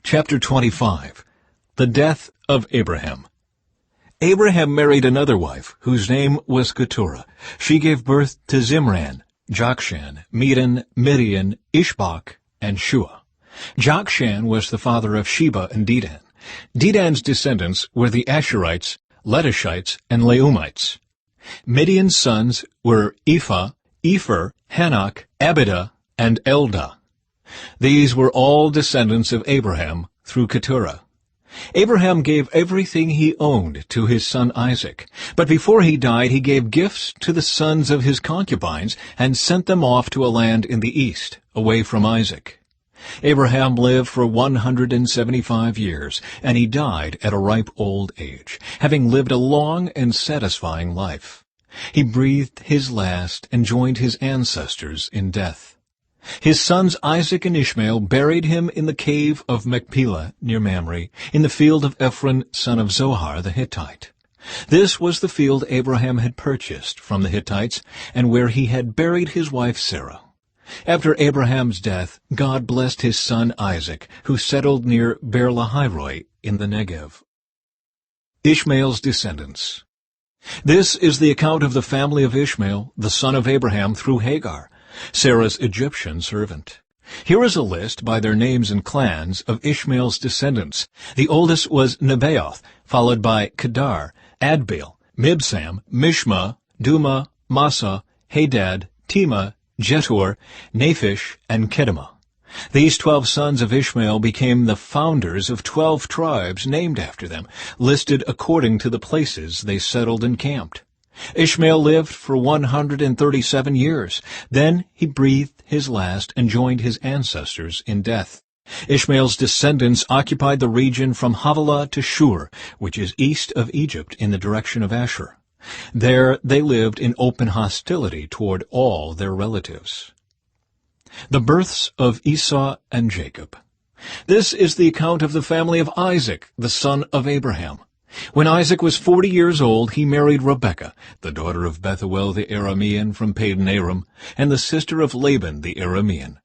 Chapter 25. The Death of Abraham. Abraham married another wife, whose name was Keturah. She gave birth to Zimran, Jokshan, Medan, Midian, Ishbak, and Shua. Jokshan was the father of Sheba and Dedan. Dedan's descendants were the Asherites, Letushites, and Leumites. Midian's sons were Ephah, Epher, Hanok, Abidah, and Eldah. These were all descendants of Abraham through Keturah. Abraham gave everything he owned to his son Isaac, but before he died he gave gifts to the sons of his concubines and sent them off to a land in the east, away from Isaac. Abraham lived for 175 years, and he died at a ripe old age, having lived a long and satisfying life. He breathed his last and joined his ancestors in death. His sons Isaac and Ishmael buried him in the cave of Machpelah near Mamre, in the field of Ephron son of Zohar the Hittite. This was the field Abraham had purchased from the Hittites, and where he had buried his wife Sarah. After Abraham's death, God blessed his son Isaac, who settled near Beer-lahai-roi in the Negev. Ishmael's descendants. This is the account of the family of Ishmael, the son of Abraham, through Hagar, Sarah's Egyptian servant. Here is a list by their names and clans of Ishmael's descendants. The oldest was Nebaioth, followed by Kedar, Adbeel, Mibsam, Mishma, Duma, Massa, Hadad, Tema, Jetur, Naphish, and Kedemah. These 12 sons of Ishmael became the founders of 12 tribes named after them, listed according to the places they settled and camped. Ishmael lived for 137 years. Then he breathed his last and joined his ancestors in death. Ishmael's descendants occupied the region from Havilah to Shur, which is east of Egypt in the direction of Ashur. There they lived in open hostility toward all their relatives. The births of Esau and Jacob. This is the account of the family of Isaac, the son of Abraham. When Isaac was 40 years old, he married Rebekah, the daughter of Bethuel the Aramean from Padan Aram, and the sister of Laban the Aramean.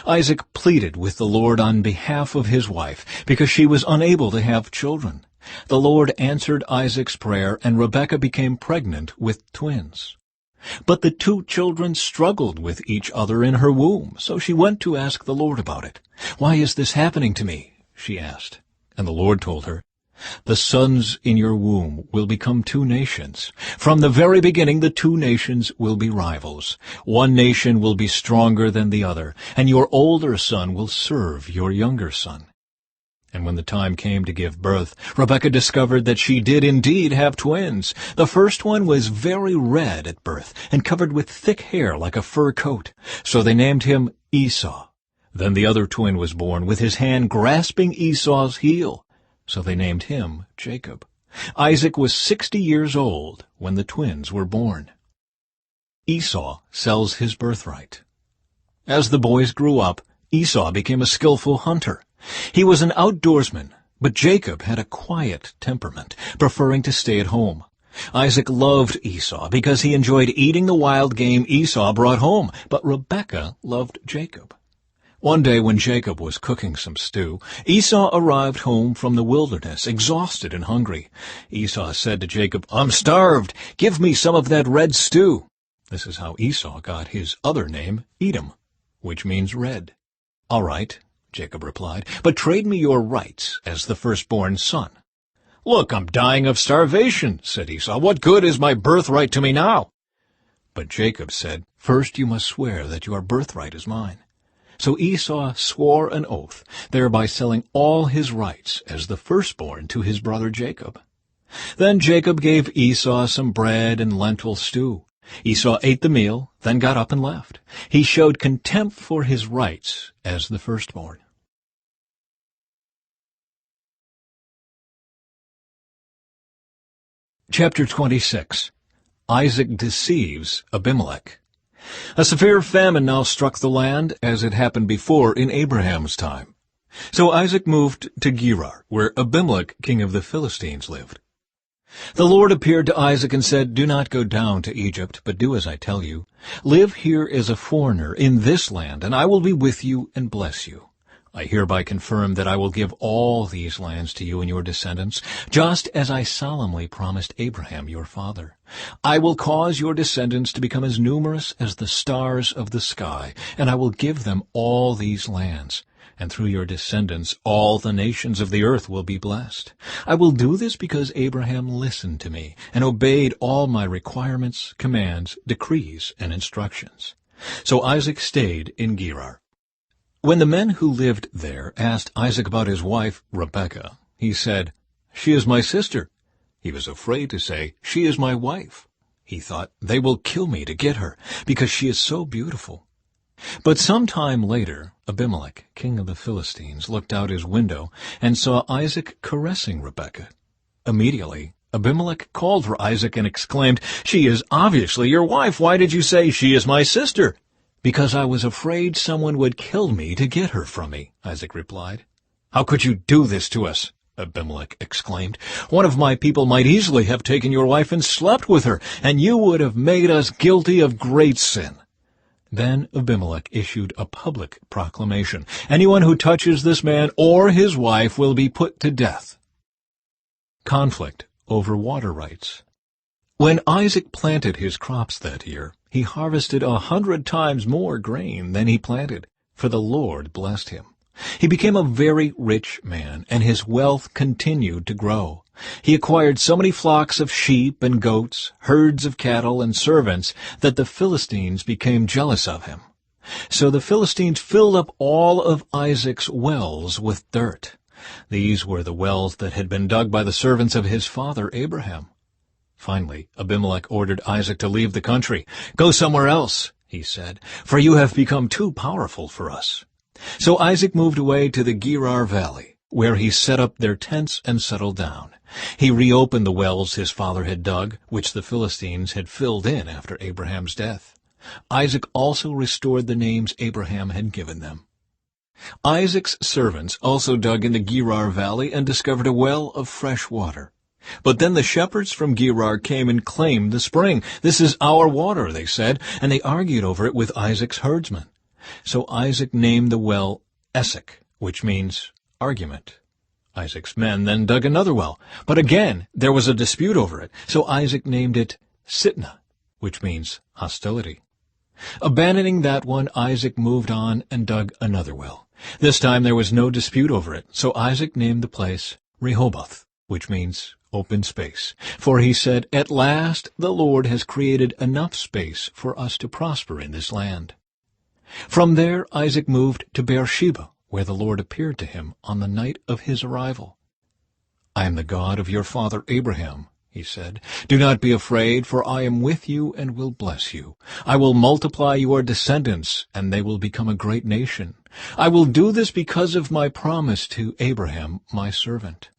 Isaac pleaded with the Lord on behalf of his wife, because she was unable to have children. The Lord answered Isaac's prayer, and Rebekah became pregnant with twins. But the 2 children struggled with each other in her womb, so she went to ask the Lord about it. "Why is this happening to me?" she asked. And the Lord told her, "The sons in your womb will become 2 nations. From the very beginning the 2 nations will be rivals. One nation will be stronger than the other, and your older son will serve your younger son." And when the time came to give birth, Rebekah discovered that she did indeed have twins. The first one was very red at birth and covered with thick hair like a fur coat, so they named him Esau. Then the other twin was born with his hand grasping Esau's heel, so they named him Jacob. Isaac was 60 years old when the twins were born. Esau sells his birthright. As the boys grew up, Esau became a skillful hunter. He was an outdoorsman, but Jacob had a quiet temperament, preferring to stay at home. Isaac loved Esau because he enjoyed eating the wild game Esau brought home, but Rebekah loved Jacob. One day when Jacob was cooking some stew, Esau arrived home from the wilderness, exhausted and hungry. Esau said to Jacob, "I'm starved. Give me some of that red stew." This is how Esau got his other name, Edom, which means red. "All right," Jacob replied, "but trade me your rights as the firstborn son." "Look, I'm dying of starvation," said Esau. "What good is my birthright to me now?" But Jacob said, "First you must swear that your birthright is mine." So Esau swore an oath, thereby selling all his rights as the firstborn to his brother Jacob. Then Jacob gave Esau some bread and lentil stew. Esau ate the meal, then got up and left. He showed contempt for his rights as the firstborn. Chapter 26. Isaac deceives Abimelech. A severe famine now struck the land, as it happened before in Abraham's time. So Isaac moved to Gerar, where Abimelech, king of the Philistines, lived. The Lord appeared to Isaac and said, "Do not go down to Egypt, but do as I tell you. Live here as a foreigner in this land, and I will be with you and bless you." I hereby confirm that I will give all these lands to you and your descendants, just as I solemnly promised Abraham your father. I will cause your descendants to become as numerous as the stars of the sky, and I will give them all these lands. And through your descendants all the nations of the earth will be blessed. I will do this because Abraham listened to me and obeyed all my requirements, commands, decrees, and instructions. So Isaac stayed in Gerar. When the men who lived there asked Isaac about his wife, Rebekah, he said, "She is my sister." He was afraid to say, "She is my wife." He thought, "They will kill me to get her, because she is so beautiful." But some time later, Abimelech, king of the Philistines, looked out his window and saw Isaac caressing Rebekah. Immediately, Abimelech called for Isaac and exclaimed, "She is obviously your wife. Why did you say, 'She is my sister'?" "Because I was afraid someone would kill me to get her from me," Isaac replied. "How could you do this to us?" Abimelech exclaimed. "One of my people might easily have taken your wife and slept with her, and you would have made us guilty of great sin." Then Abimelech issued a public proclamation. "Anyone who touches this man or his wife will be put to death." Conflict over water rights. When Isaac planted his crops that year, he harvested 100 times more grain than he planted, for the Lord blessed him. He became a very rich man, and his wealth continued to grow. He acquired so many flocks of sheep and goats, herds of cattle and servants, that the Philistines became jealous of him. So the Philistines filled up all of Isaac's wells with dirt. These were the wells that had been dug by the servants of his father Abraham. Finally, Abimelech ordered Isaac to leave the country. "Go somewhere else," he said, "for you have become too powerful for us." So Isaac moved away to the Gerar valley, where he set up their tents and settled down. He reopened the wells his father had dug, which the Philistines had filled in after Abraham's death. Isaac also restored the names Abraham had given them. Isaac's servants also dug in the Gerar valley and discovered a well of fresh water. But then the shepherds from Gerar came and claimed the spring. "This is our water," they said, and they argued over it with Isaac's herdsmen. So Isaac named the well Esek, which means argument. Isaac's men then dug another well, but again there was a dispute over it, so Isaac named it Sitnah, which means hostility. Abandoning that one, Isaac moved on and dug another well. This time there was no dispute over it, so Isaac named the place Rehoboth, which means open space. For he said, "At last the Lord has created enough space for us to prosper in this land." From there Isaac moved to Beersheba, where the Lord appeared to him on the night of his arrival. "I am the God of your father Abraham," he said. "Do not be afraid, for I am with you and will bless you. I will multiply your descendants, and they will become a great nation. I will do this because of my promise to Abraham, my servant."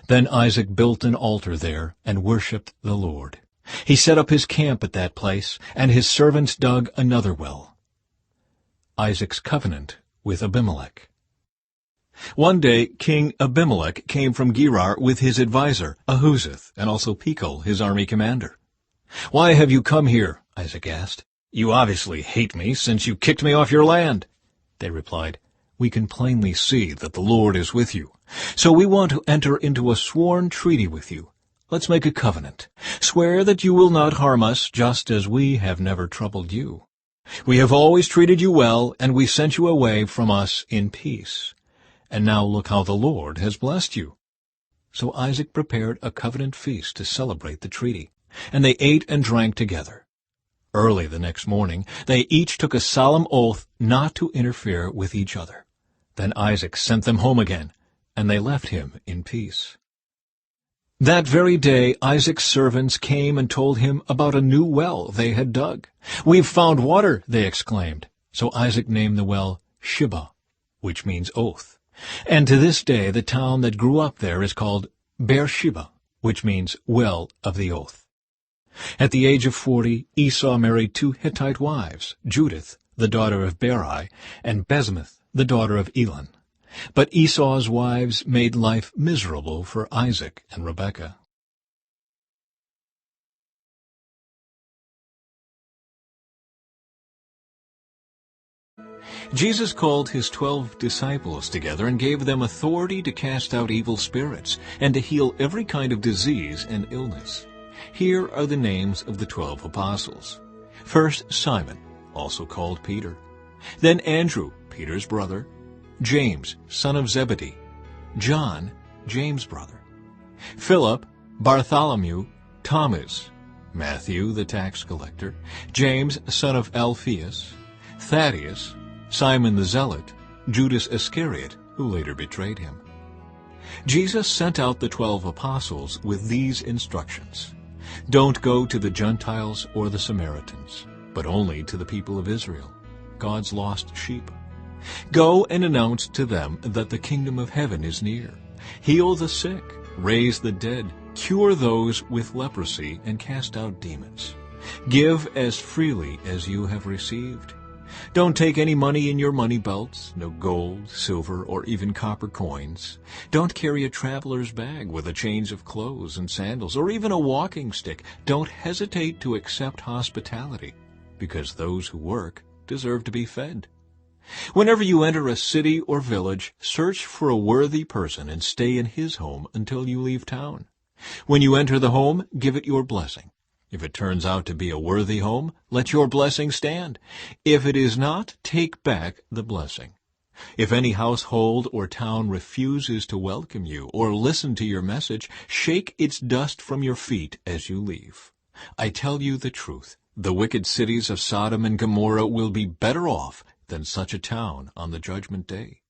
Then Isaac built an altar there and worshipped the Lord. He set up his camp at that place, and his servants dug another well. Isaac's covenant with Abimelech. One day King Abimelech came from Gerar with his adviser, Ahuzeth, and also Pekah, his army commander. "Why have you come here?" Isaac asked. "You obviously hate me, since you kicked me off your land." They replied, "We can plainly see that the Lord is with you. So we want to enter into a sworn treaty with you. Let's make a covenant. Swear that you will not harm us, just as we have never troubled you. We have always treated you well, and we sent you away from us in peace. And now look how the Lord has blessed you." So Isaac prepared a covenant feast to celebrate the treaty, and they ate and drank together. Early the next morning, they each took a solemn oath not to interfere with each other. Then Isaac sent them home again, and they left him in peace. That very day Isaac's servants came and told him about a new well they had dug. "We've found water," they exclaimed. So Isaac named the well Shibah, which means oath. And to this day the town that grew up there is called Beersheba, which means well of the oath. At the age of 40, Esau married 2 Hittite wives, Judith, the daughter of Berai, and Basemath, the daughter of Elon. But Esau's wives made life miserable for Isaac and Rebekah. Jesus called his 12 disciples together and gave them authority to cast out evil spirits and to heal every kind of disease and illness. Here are the names of the 12 apostles. First, Simon, also called Peter. Then Andrew, Peter's brother. James, son of Zebedee. John, James' brother. Philip, Bartholomew, Thomas, Matthew the tax collector, James, son of Alphaeus, Thaddeus, Simon the Zealot, Judas Iscariot, who later betrayed him. Jesus sent out the 12 apostles with these instructions. Don't go to the Gentiles or the Samaritans, but only to the people of Israel, God's lost sheep. Go and announce to them that the kingdom of heaven is near. Heal the sick, raise the dead, cure those with leprosy, and cast out demons. Give as freely as you have received. Don't take any money in your money belts, no gold, silver, or even copper coins. Don't carry a traveler's bag with a change of clothes and sandals, or even a walking stick. Don't hesitate to accept hospitality, because those who work deserve to be fed. Whenever you enter a city or village, search for a worthy person and stay in his home until you leave town. When you enter the home, give it your blessing. If it turns out to be a worthy home, let your blessing stand. If it is not, take back the blessing. If any household or town refuses to welcome you or listen to your message, shake its dust from your feet as you leave. I tell you the truth, the wicked cities of Sodom and Gomorrah will be better off than such a town on the judgment day.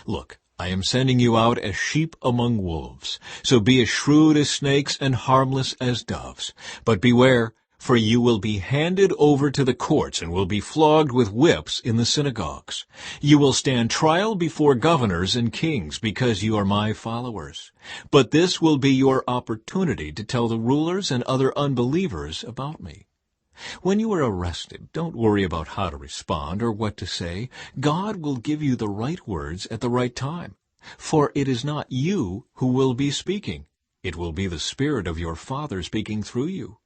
Look, I am sending you out as sheep among wolves. So be as shrewd as snakes and harmless as doves. But beware, for you will be handed over to the courts and will be flogged with whips in the synagogues. You will stand trial before governors and kings because you are my followers. But this will be your opportunity to tell the rulers and other unbelievers about me. When you are arrested, don't worry about how to respond or what to say. God will give you the right words at the right time. For it is not you who will be speaking. It will be the Spirit of your Father speaking through you.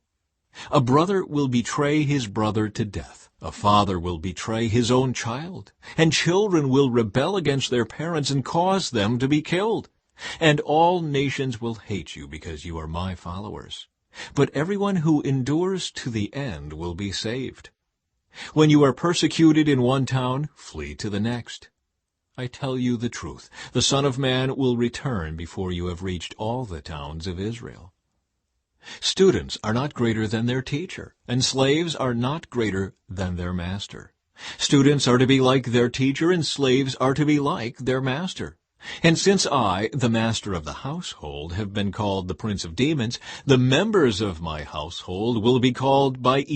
A brother will betray his brother to death. A father will betray his own child. And children will rebel against their parents and cause them to be killed. And all nations will hate you because you are my followers. But everyone who endures to the end will be saved. When you are persecuted in one town, flee to the next. I tell you the truth, the Son of Man will return before you have reached all the towns of Israel. Students are not greater than their teacher, and slaves are not greater than their master. Students are to be like their teacher, and slaves are to be like their master. And since I, the master of the household, have been called the prince of demons, the members of my household will be called by even